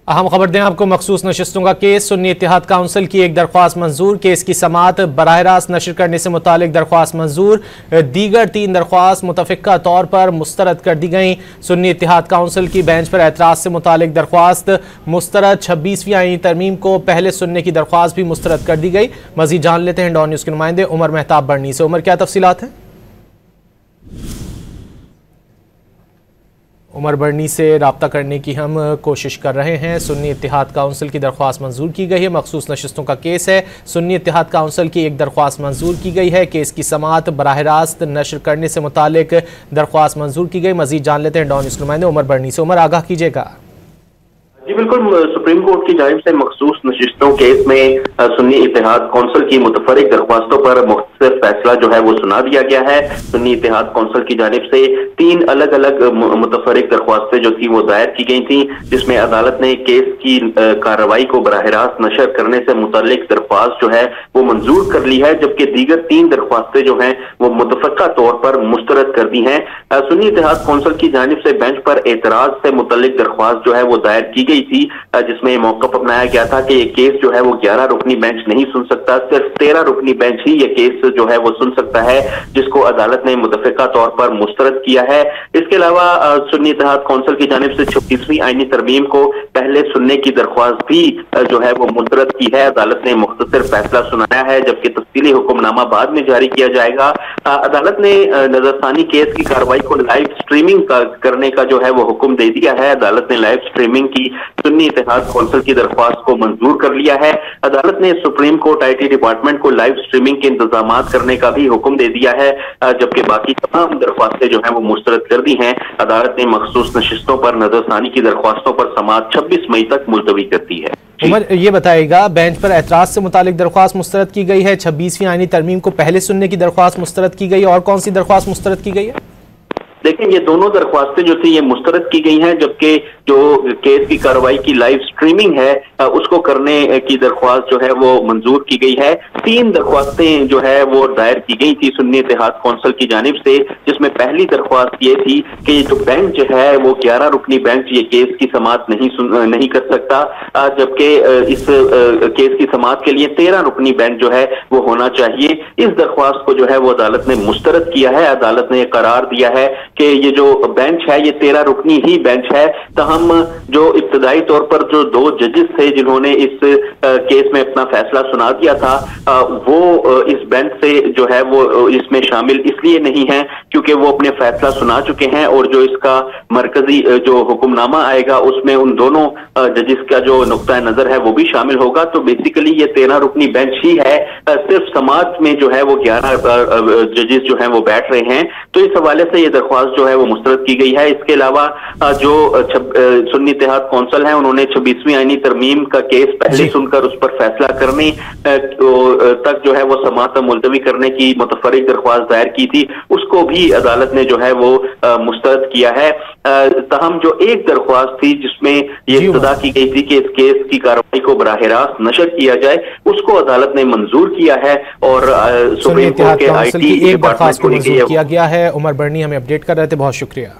अहम खबर दें आपको, मखसूस नशिस्तों का केस। सुन्नी इत्तेहाद काउंसिल की एक दरख्वास्त मंजूर। केस की समाअत बराह रास्त नशर करने से मुतालिक दरख्वास्त मंजूर। दीगर 3 दरख्वास्त मुतफ़िक़ा तौर पर मुस्तरद कर दी गई। सुन्नी इत्तेहाद काउंसिल की बेंच पर एतराज़ से मुतालिक दरख्वास्त मुस्तरद। 26वीं आईनी तरमीम को पहले सुनने की दरख्वास्त भी मुस्तरद कर दी गई। मज़ीद जान लेते हैं डॉन न्यूज़ के नुमाइंदे उमर मेहताब बरनी से। उमर, क्या तफसीलात हैं? उमर बरनी से रब्ता करने की हम कोशिश कर रहे हैं। सुन्नी इत्तेहाद काउंसिल की दरख्वास्त मंजूर की गई है। मखसूस नशिस्तों का केस है। सुन्नी इत्तेहाद काउंसिल की एक दरख्वास्त मंजूर की गई है। केस की समाअत बराह रास्त नशर करने से मुतालिक दरख्वास्त मंजूर की गई। मजीद जान लेते हैं डॉन न्यूज़ के नुमाइंदे उमर बरनी से। उमर, आगाह कीजिएगा। जी बिल्कुल, सुप्रीम कोर्ट की जानिब से मखसूस नशिस्तों केस में सुन्नी इत्तेहाद कौंसिल की मुतफरिक दरख्वास्तों पर मुख्तसर फैसला जो है वो सुना दिया गया है। सुन्नी इत्तेहाद कौंसिल की जानिब से 3 अलग अलग मुतफरिक दरख्वास्तें जो थी वो दायर की गई थी, जिसमें अदालत ने केस की कार्रवाई को बराह रास्त नशर करने से मुतालिक दरख्वास्त जो है वो मंजूर कर ली है, जबकि दीगर 3 दरख्वास्तें जो हैं वो मुतफ़िक़ा तौर पर मुस्तरद कर दी हैं। सुन्नी इत्तेहाद कौंसिल की जानिब से बेंच पर एतराज से मुतालिक दरख्वास्त जो है वो दायर की गई थी, जिसमें मौक़िफ़ अपनाया गया था कि ये केस जो है वो 11 रुकनी बेंच नहीं सुन सकता, सिर्फ 13 रुकनी बेंच ही ये केस जो है वो सुन सकता है, जिसको अदालत ने मुतफ़िक़ा तौर पर मुस्तरद किया है। इसके अलावा सुन्नी इत्तेहाद कौंसिल की जानिब से 26वीं आईनी तरमीम को पहले सुनने की दरख्वास्त भी जो है वो मुस्तरद की है। अदालत ने मुख्तसर फैसला सुनाया है, जबकि तफसीली हुक्मनामा बाद में जारी किया जाएगा। अदालत ने नजरसानी केस की कार्रवाई को लाइव स्ट्रीमिंग करने का जो है वो हुक्म दे दिया है। अदालत ने लाइव स्ट्रीमिंग की सुन्नी इत्तेहाद कौंसिल की दरख्वास्त को मंजूर कर लिया है। अदालत ने सुप्रीम कोर्ट IT डिपार्टमेंट को लाइव स्ट्रीमिंग के इंतजाम करने का भी हुक्म दे दिया है, जबकि बाकी तमाम दरख्वास्तें जो है वो मुस्तरद कर दी हैं। अदालत ने मखसूस नशिस्तों पर नजरसानी की दरख्वास्तों पर समाअत 26 मई तक मुलतवी कर दी है। उमर, ये बताएगा, बेंच पर एतराज से मुतालिक दरख्वास्त मुस्तरद की गई है, 26वीं आईनी तरमीम को पहले सुनने की दरख्वास्त मुस्तरद की गई है, और कौन सी दरख्वास्त मुस्तरद की गई है? देखिए, ये दोनों दरख्वास्तें जो थी ये मुस्तरद की गई हैं, जबकि जो केस की कार्रवाई की लाइव स्ट्रीमिंग है उसको करने की दरख्वास्त जो है वो मंजूर की गई है। 3 दरख्वास्तें जो है वो दायर की गई थी सुन्नी इत्तेहाद कौंसिल की जानिब से, जिसमें पहली दरख्वास्त ये थी कि जो बेंच है वो 11 रुकनी बेंच ये केस की समाअत नहीं कर सकता, जबकि इस केस की समाअत के लिए 13 रुकनी बेंच जो है वो होना चाहिए। इस दरख्वास्त को जो है वो अदालत ने मुस्तरद किया है। अदालत ने करार दिया है कि ये जो बेंच है ये 13 रुकनी ही बेंच है। तहम जो इब्तदाई तौर पर जो 2 जजेस थे जिन्होंने इस केस में अपना फैसला सुना दिया था, वो इस बेंच से जो है वो इसमें शामिल इसलिए नहीं है क्योंकि वो अपने फैसला सुना चुके हैं, और जो इसका मरकजी जो हुक्मनामा आएगा उसमें उन दोनों जजेस का जो नुक्ता नजर है वो भी शामिल होगा। तो बेसिकली ये 13 रुकनी बेंच ही है, सिर्फ समाअत में जो है वो 11 जजेस जो है वो बैठ रहे हैं। तो इस हवाले से ये दरख्वास्त जो है वो मुस्तरद की गई है। इसके अलावा जो सुन्नी इत्तेहाद कौंसिल है उन्होंने 26वीं आईनी तरमीम का केस पहले सुनकर उस पर फैसला करने तक जो है वो समाअत मुलतवी करने की मुतफरिक दरख्वास्त दायर की थी, उसको भी अदालत ने जो है वो मुस्तरद किया है। तहम जो एक दरख्वास्त थी जिसमें ये इब्तिदा की गई थी कि इस केस की कार्रवाई को बराह रास्त नशर किया जाए, उसको अदालत ने मंजूर किया है, और सुप्रीम कोर्ट के IT डिपार्टमेंट को मंजूर किया गया है। उमर बरनी हमें अपडेट कर रहे थे, बहुत शुक्रिया।